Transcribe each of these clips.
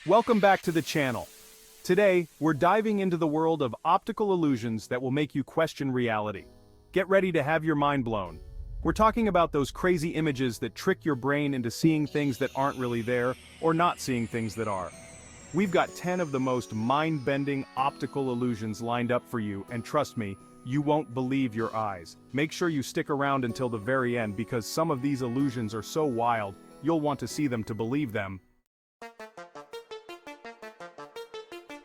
Welcome back to the channel. Today, we're diving into the world of optical illusions that will make you question reality. Get ready to have your mind blown. We're talking about those crazy images that trick your brain into seeing things that aren't really there, or not seeing things that are. We've got 10 of the most mind-bending optical illusions lined up for you, and trust me, you won't believe your eyes. Make sure you stick around until the very end because some of these illusions are so wild, you'll want to see them to believe them.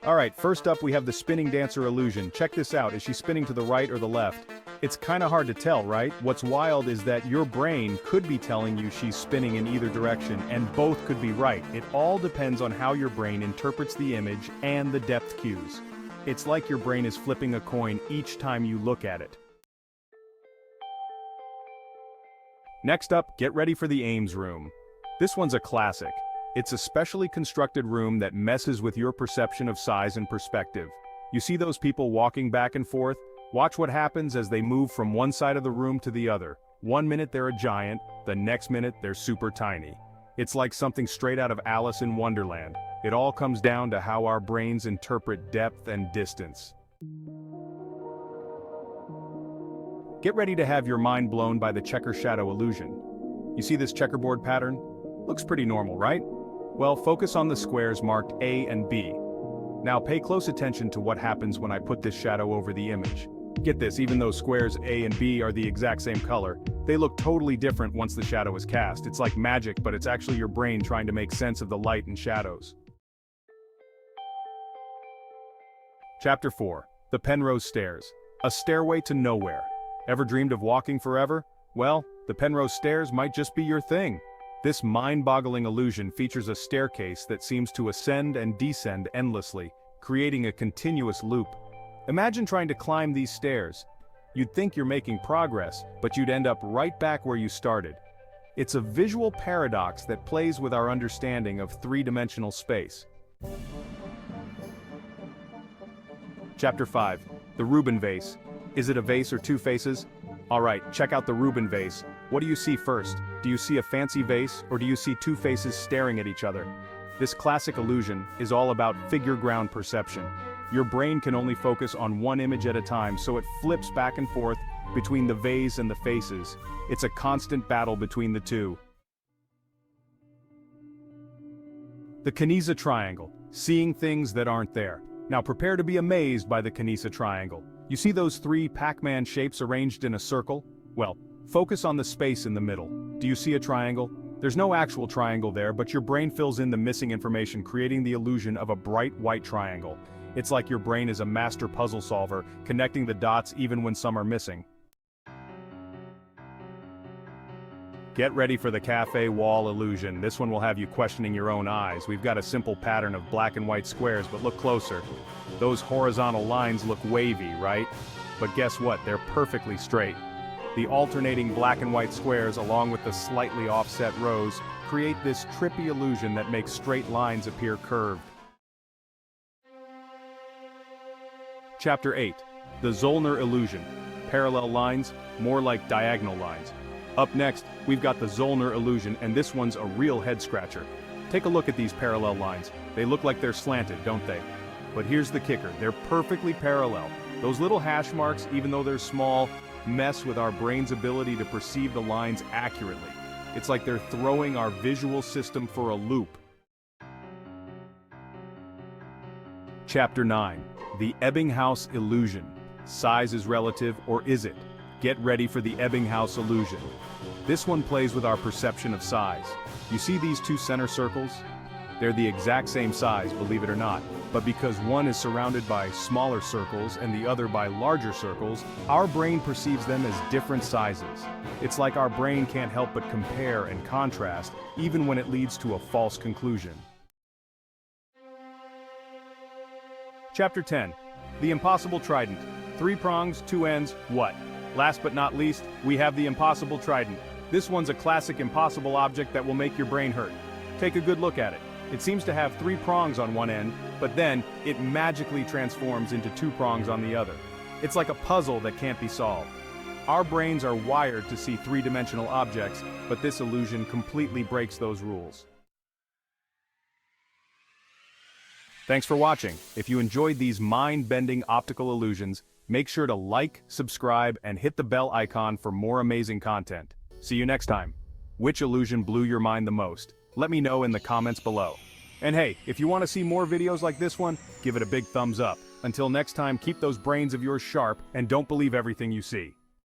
Alright, first up we have the spinning dancer illusion. Check this out, is she spinning to the right or the left? It's kinda hard to tell, right? What's wild is that your brain could be telling you she's spinning in either direction, and both could be right. It all depends on how your brain interprets the image and the depth cues. It's like your brain is flipping a coin each time you look at it. Next up, get ready for the Ames room. This one's a classic. It's a specially constructed room that messes with your perception of size and perspective. You see those people walking back and forth? Watch what happens as they move from one side of the room to the other. 1 minute they're a giant, the next minute they're super tiny. It's like something straight out of Alice in Wonderland. It all comes down to how our brains interpret depth and distance. Get ready to have your mind blown by the checker shadow illusion. You see this checkerboard pattern? Looks pretty normal, right? Well, focus on the squares marked A and B. Now pay close attention to what happens when I put this shadow over the image. Get this, even though squares A and B are the exact same color, they look totally different once the shadow is cast. It's like magic, but it's actually your brain trying to make sense of the light and shadows. Chapter 4. The Penrose Stairs. A stairway to nowhere. Ever dreamed of walking forever? Well, the Penrose Stairs might just be your thing. This mind-boggling illusion features a staircase that seems to ascend and descend endlessly, creating a continuous loop. Imagine trying to climb these stairs. You'd think you're making progress, but you'd end up right back where you started. It's a visual paradox that plays with our understanding of three-dimensional space. Chapter 5. The Rubin Vase. Is it a vase or two faces? Alright, check out the Rubin vase. What do you see first? Do you see a fancy vase, or do you see two faces staring at each other? This classic illusion is all about figure-ground perception. Your brain can only focus on one image at a time, so it flips back and forth between the vase and the faces. It's a constant battle between the two. The Kanizsa triangle. Seeing things that aren't there. Now prepare to be amazed by the Kanizsa triangle. You see those three Pac-Man shapes arranged in a circle? Well, focus on the space in the middle. Do you see a triangle? There's no actual triangle there, but your brain fills in the missing information, creating the illusion of a bright white triangle. It's like your brain is a master puzzle solver, connecting the dots even when some are missing. Get ready for the Café wall illusion. This one will have you questioning your own eyes. We've got a simple pattern of black and white squares, but look closer. Those horizontal lines look wavy, right? But guess what? They're perfectly straight. The alternating black and white squares, along with the slightly offset rows, create this trippy illusion that makes straight lines appear curved. Chapter 8. The Zollner illusion. Parallel lines, more like diagonal lines. Up next, we've got the Zollner illusion, and this one's a real head-scratcher. Take a look at these parallel lines. They look like they're slanted, don't they? But here's the kicker, they're perfectly parallel. Those little hash marks, even though they're small, mess with our brain's ability to perceive the lines accurately. It's like they're throwing our visual system for a loop. Chapter 9. The Ebbinghaus illusion. Size is relative, or is it? Get ready for the Ebbinghaus illusion. This one plays with our perception of size. You see these two center circles? They're the exact same size, believe it or not, but because one is surrounded by smaller circles and the other by larger circles, our brain perceives them as different sizes. It's like our brain can't help but compare and contrast, even when it leads to a false conclusion. Chapter 10. The Impossible Trident. 3 prongs, 2 ends, what? Last but not least, we have the Impossible Trident. This one's a classic impossible object that will make your brain hurt. Take a good look at it. It seems to have 3 prongs on one end, but then it magically transforms into 2 prongs on the other. It's like a puzzle that can't be solved. Our brains are wired to see three-dimensional objects, but this illusion completely breaks those rules. Thanks for watching. If you enjoyed these mind-bending optical illusions, make sure to like, subscribe, and hit the bell icon for more amazing content. See you next time. Which illusion blew your mind the most? Let me know in the comments below. And hey, if you want to see more videos like this one, give it a big thumbs up. Until next time, keep those brains of yours sharp and don't believe everything you see.